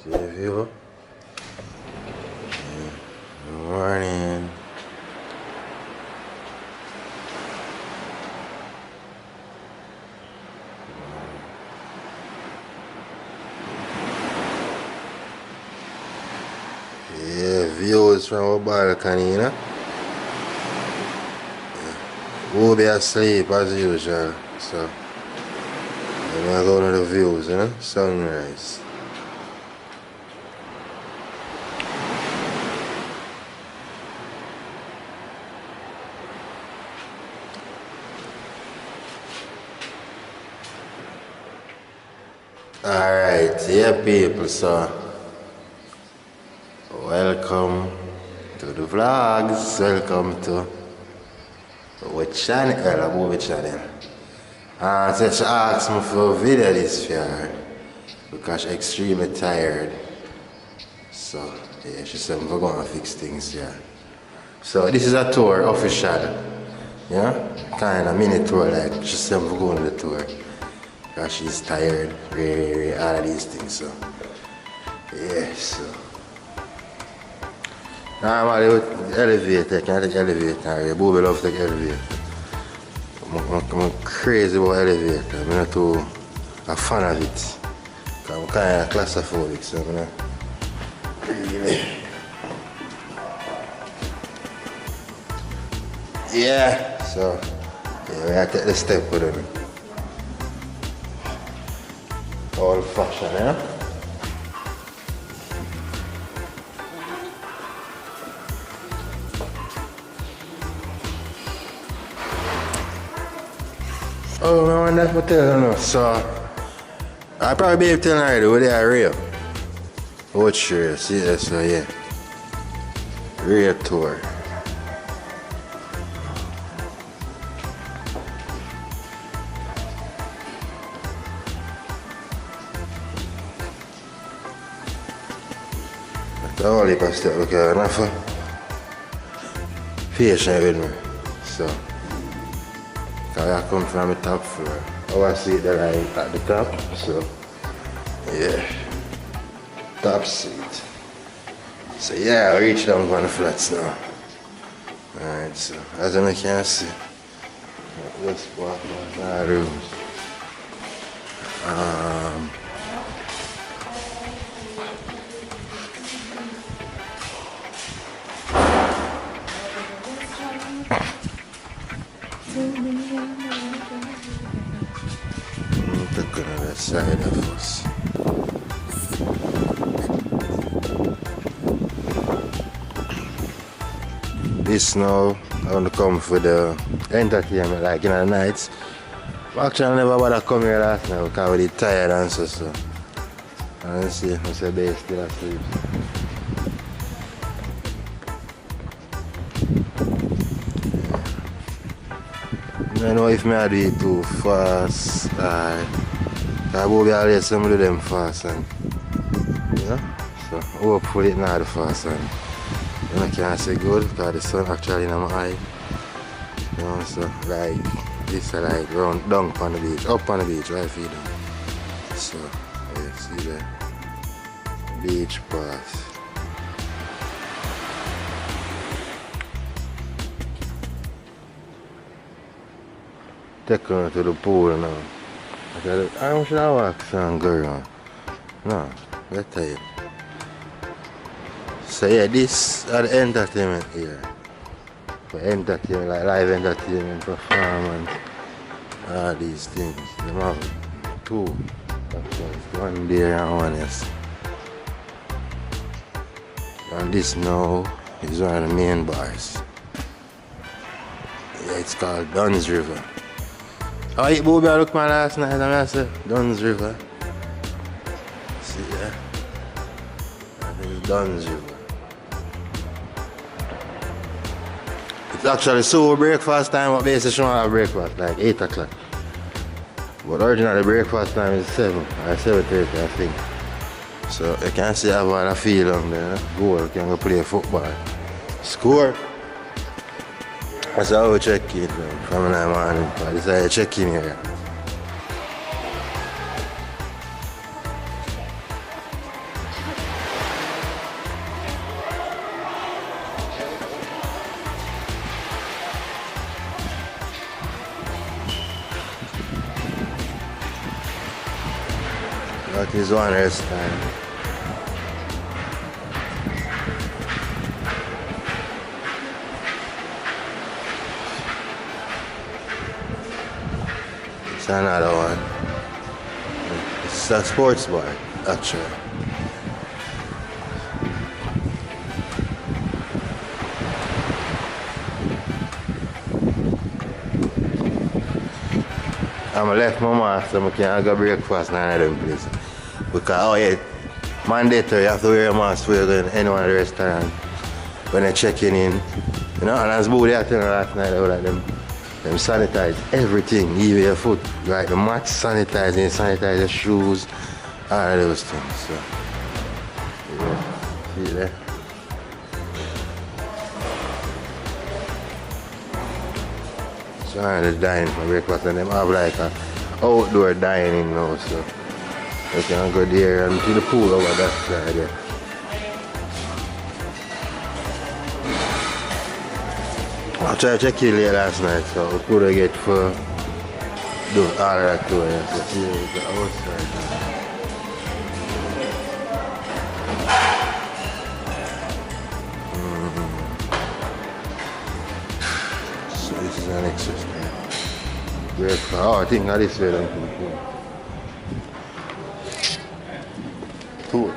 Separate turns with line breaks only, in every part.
See the view? Good morning. Yeah, views from our balcony, you know? We'll be asleep as usual, so I'm gonna go to the views, you know? Sunrise. Alright, yeah people, so welcome to the vlogs, welcome to our channel, our movie channel. So she asked me for a video this year because she's extremely tired. So yeah, she said we're gonna fix things here. So this is a tour official. Yeah? Kinda mini tour, like she said we're going on the tour. Because she's tired, really, all of these things, so yeah, so normally with the elevator, I can take elevator, yeah, Booby loves to take elevator. I'm crazy about elevator, I'm not too a fan of it. I'm kind of claustrophobic, so I'm not really. Yeah, so yeah, we have to take the step with it. Old fashioned, yeah? Oh, I want that hotel now. So, I'll probably be able to tell you already where they are RIU. Oh, sure, see that, so yeah. RIU tour. The only pastor look at enough patient with me. So because I come from the top floor. I see the light at the top, so yeah. Top seat. So yeah, I reached down on the flats now. Alright, so as you can see, let's walk to our rooms. Look on the side of us. This now, I want to come for the entertainment, like in the nights. Actually, I never bother come here last night because I was tired and so. And see, I say babe still asleep. I don't know if I do it too fast. I will be always some of them fast and you know? So hopefully it's not the fast and I can't say good because the sun actually in my eye. You know, so like this like round down on the beach, up on the beach, right feet down. So yeah, see the beach pass. Take her to the pool now. I should have walked some girl. No, let's tell you. So yeah, this are the entertainment here. For entertainment, like live entertainment, performance, all these things. They have two. One there and one else. And this now is one of the main bars. Yeah, it's called Dunn's River. I eat booby, I look my last night and I said, Dunn's River. See there? That is Dunn's River. It's actually so breakfast time, but basically she want breakfast, like 8 o'clock. But originally breakfast time is 7 or 7:30 I think. So you can see I have a feel on there. Goal, you can go play football. Score! That's how we check in from the morning. This is how you check in here. This one hairstyle. It's another one. It's a sports bar, actually. I left my mom so I can't go breakfast now in them places. Because, oh yeah, mandatory, you have to wear a mask when you go in any one of the restaurant when you're checking in. You know, and as Booty I tell you last night, like them sanitize everything, even your foot, like the mats sanitizing, sanitize your shoes, all of those things. So, yeah, see there. So I'm dining for breakfast and them have like a outdoor dining now, so you can go there and to the pool over that side there. I tried to check you late last night, so we could get for do all of that too. Yeah. So here is the outside. So this is an exercise. Breakfast. Oh, I think this way then. Two.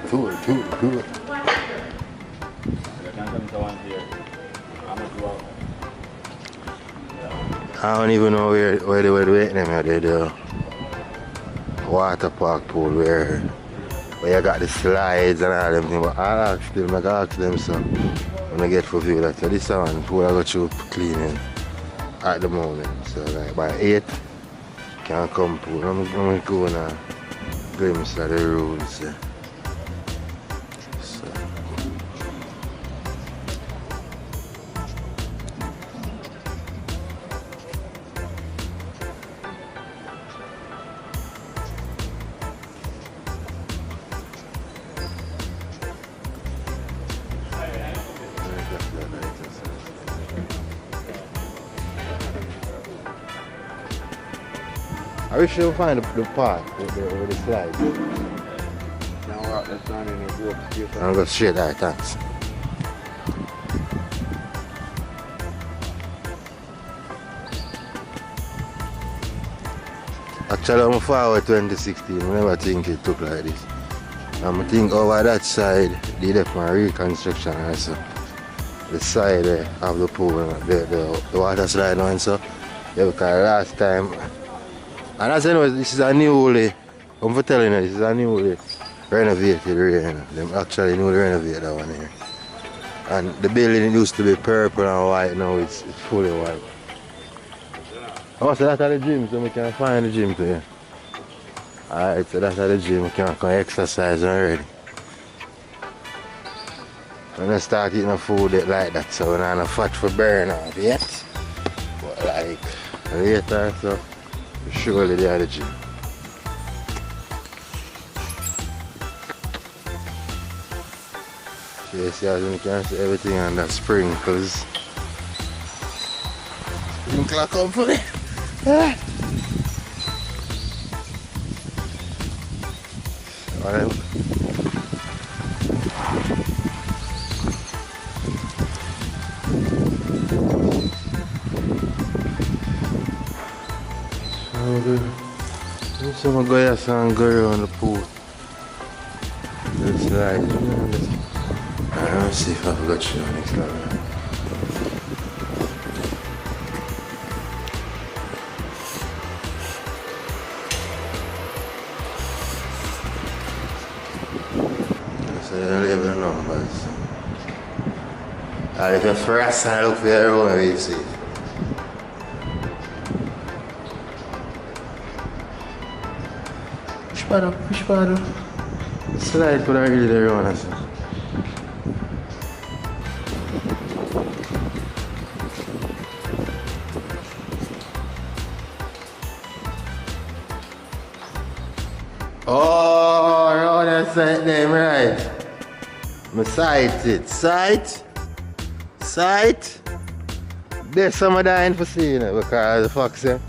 I don't even know where they were waiting them at the water park pool where you got the slides and all them things, but I'll ask them so when I get for view that. So this one pool I go through cleaning at the moment. So like by 8 can come pool. I'm going to go on a glimpse of the rules. Yeah. I wish you'll find the park with the slides.
Now we're out there standing and go up straight.
I'll go straight there, thanks. Actually, I'm forward 2016. I never think it took like this. I think over that side, they did my reconstruction also. The side of the pool, the water slide and so. Yeah, because last time, and as I know, this is a newly, I'm telling you, this is a newly renovated area. They actually newly renovated that one here. And the building used to be purple and white, now it's fully white. Oh, so that's at the gym, so we can find the gym to here. Alright, so that's at the gym, we can come exercise already. When I start eating food like that, so we're not fat for burn off yet. But like later, so surely they are the gym. Yes, as you can see everything on that sprinkles. Sprinkler company. Alright. So I'm going to go around the pool. Let's slide. Let's see if I forgot you on next level. So you don't even know, numbers. And if you're first and look for your own, you see. Push paddle. Slide could have really the run us. Oh, no, that's that name right. Me sight it. Sight. There's some dying for seeing it because the fuck say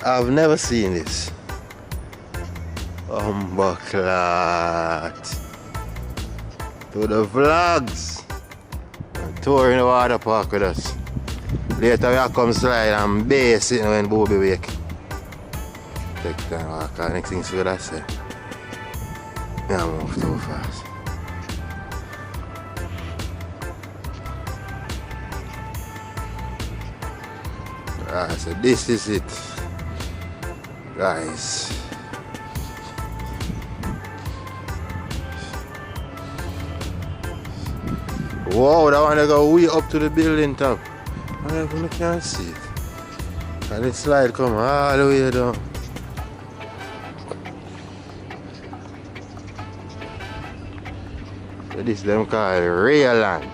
I've never seen this. Bucklat. To the vlogs. And touring the water park with us. Later we come slide and base it when Bobby wake. Take time walk. Next thing so that say. Yeah, move too fast. So this is it, guys. Wow, that one go way up to the building top. I can't see it. And the slide come all the way down. So this them call real land.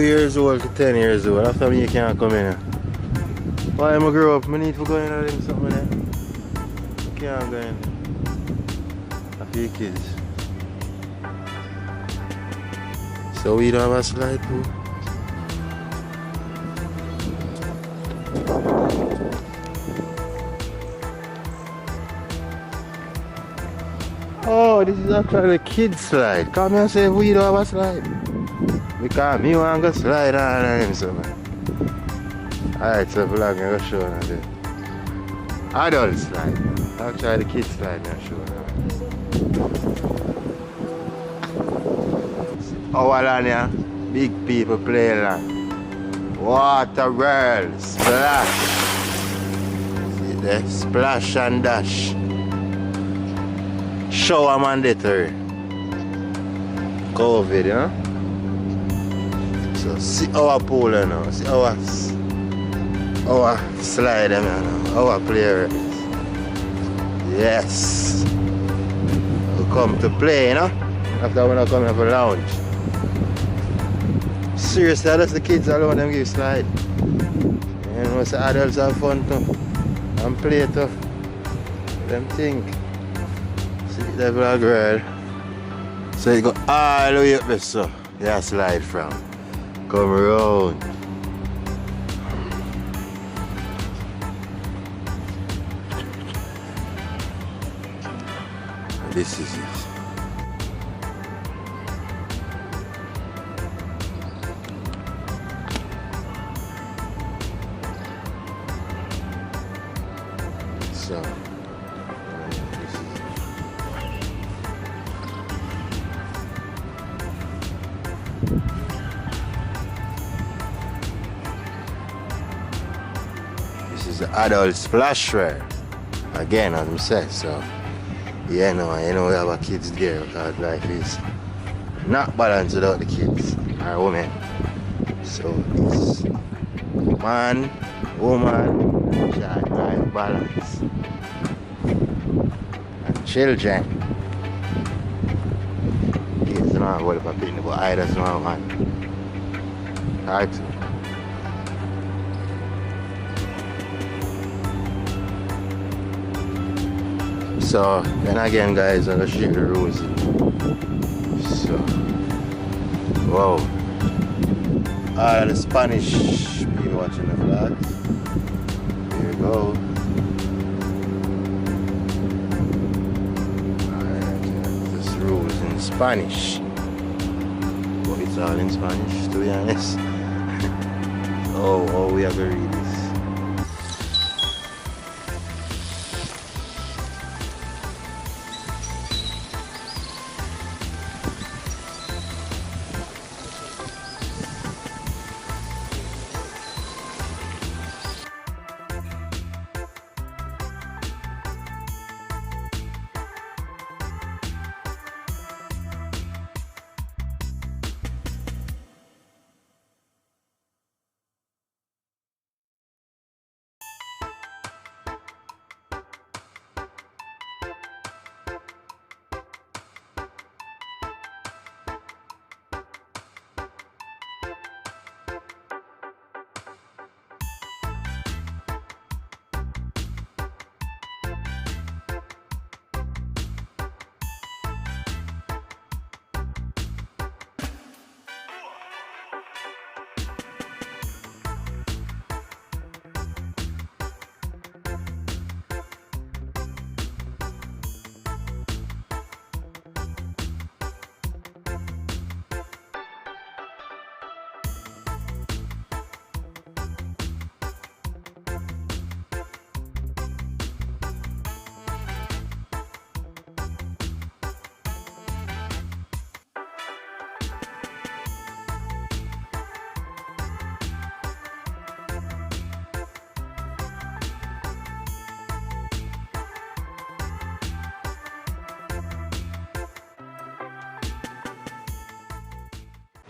Years old to 10 years old. After me you can't come in. Why am I grow up? I need to go in and do something there. I can't go in. A few kids. So we don't have a slide pool. Oh, this is actually a kid slide. Come here and say we don't have a slide. Because me want to slide on him, so man. Alright, so vlog I'm going to show you the adult slide. I'll try the kid slide and show you. Our land here, big people play land. Water world, splash. See there, splash and dash. Shower mandatory. COVID, you know? So see our pool now, see our slide now, our players. Yes. We come to play, you know? After we come here for lounge. Seriously, that's the kids alone them give slide. And most adults have fun too. And play too. Them think. See the vlog world. So you go all the way up there, so yeah, slide from. Come around. This is it. So this is the adult splash wear. Again, as I said, so yeah, no, you know we have our kids there because life is not balanced without the kids or women. So it's man, woman, child, life balance. And children. Kids don't have what if I pin, but I just know man. Alright. So then again guys, I'm gonna shake the rules. So wow. All the Spanish people watching the vlogs. Here we go. Alright, this rules in Spanish. But it's all in Spanish to be honest. Oh, we have to read it.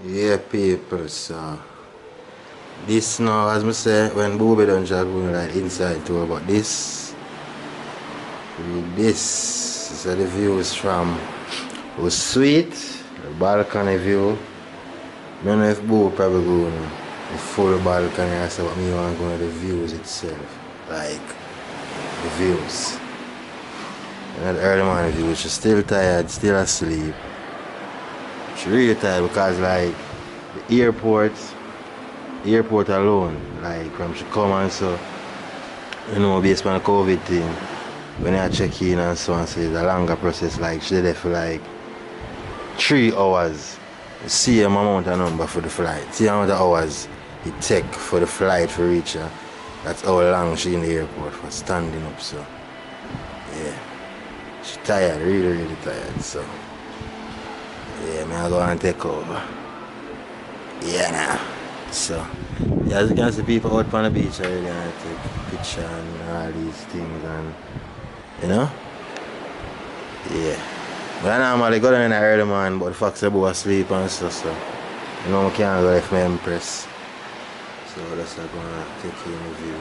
Yeah, people, so this now, as I say, when Booby done shot going like inside tour, but this, read this, these are the views from, it was sweet, the balcony view. I don't know if Booby probably go on the full balcony or so, but me want to go to the views itself, like the views. And that early morning view, she's still tired, still asleep. She really tired because like the airport alone, like from she come and so, you know, based on the COVID thing, when I check in and so on, so it's a longer process, like she did there for like 3 hours. Same amount of number for the flight, same amount of hours it take for the flight to reach her. That's how long she in the airport for standing up, so yeah. She tired, really tired, so yeah, I go and take over. Yeah, now. So, yeah, as you can see, people out on the beach already and take picture and all these things, and you know, yeah. But I normally go down in the early man, but the fox about asleep and stuff, so you know, I can't go if I impress. So that's not gonna take in the view.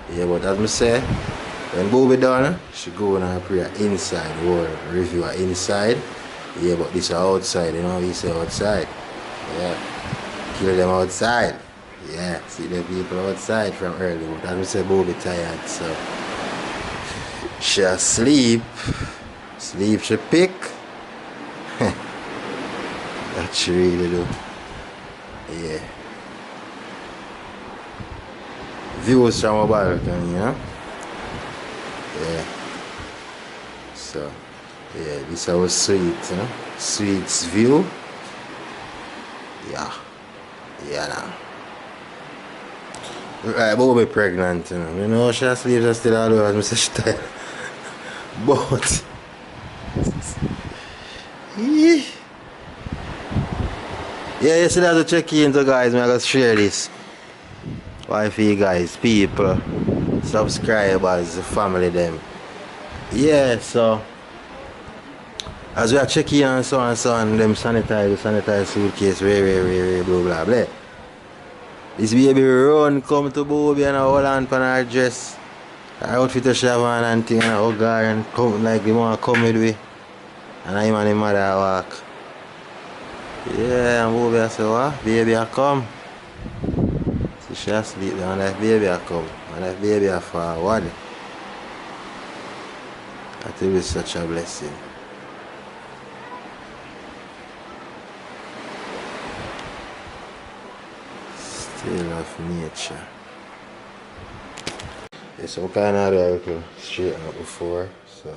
Yeah, but as I say, when Booby done, she go and pray inside, or review her inside. Yeah, but this is outside, you know, we say outside. Yeah, kill them outside. Yeah, see the people outside from early, but as I say, Booby tired, so she asleep. Sleep she pick. That she really do. Yeah. Views from a balcony, you know? Yeah. So, yeah, this is our sweet, you know? Sweet's view. Yeah. Yeah, now. Right, Booby pregnant, you know? You know, she sleeps and still all over, as I say she tired. But, yeah, you see that to check in, so guys, I'm going to share this. Why for you guys, people, subscribers, family them. Yeah, so as we are checking and so on, them sanitize suitcase, very, blah blah blah. This baby run come to Booby and hold on for her dress. Her outfit to shave on and thing and hug her and come like they want to come with me. And him and his mother walk. Yeah, and Booby I say, what? Baby I come. So she asleep and that baby I come. And that baby I forward. That will be such a blessing. Still of nature. Yeah, so we kind of do a little straighten up before, so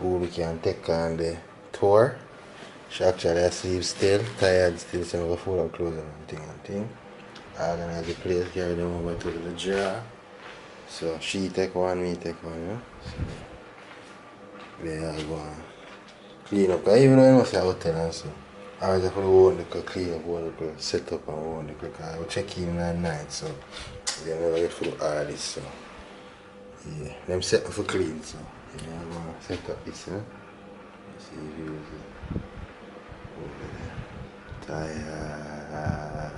Booby can take on the tour. She actually asleep still, tired still, so I'm going to fold up clothes and thing. Organize the place, carry them over to the jar. So she take one, me take one, you know? So there I go and clean up. Because even though I must say hotel and so, I always have to want to clean up, want to set up and want to cook. I will check in at night, so they never get through all this, so yeah. Them set me for clean, so yeah, I'm going to set up this, you know? See if you over there. Tired.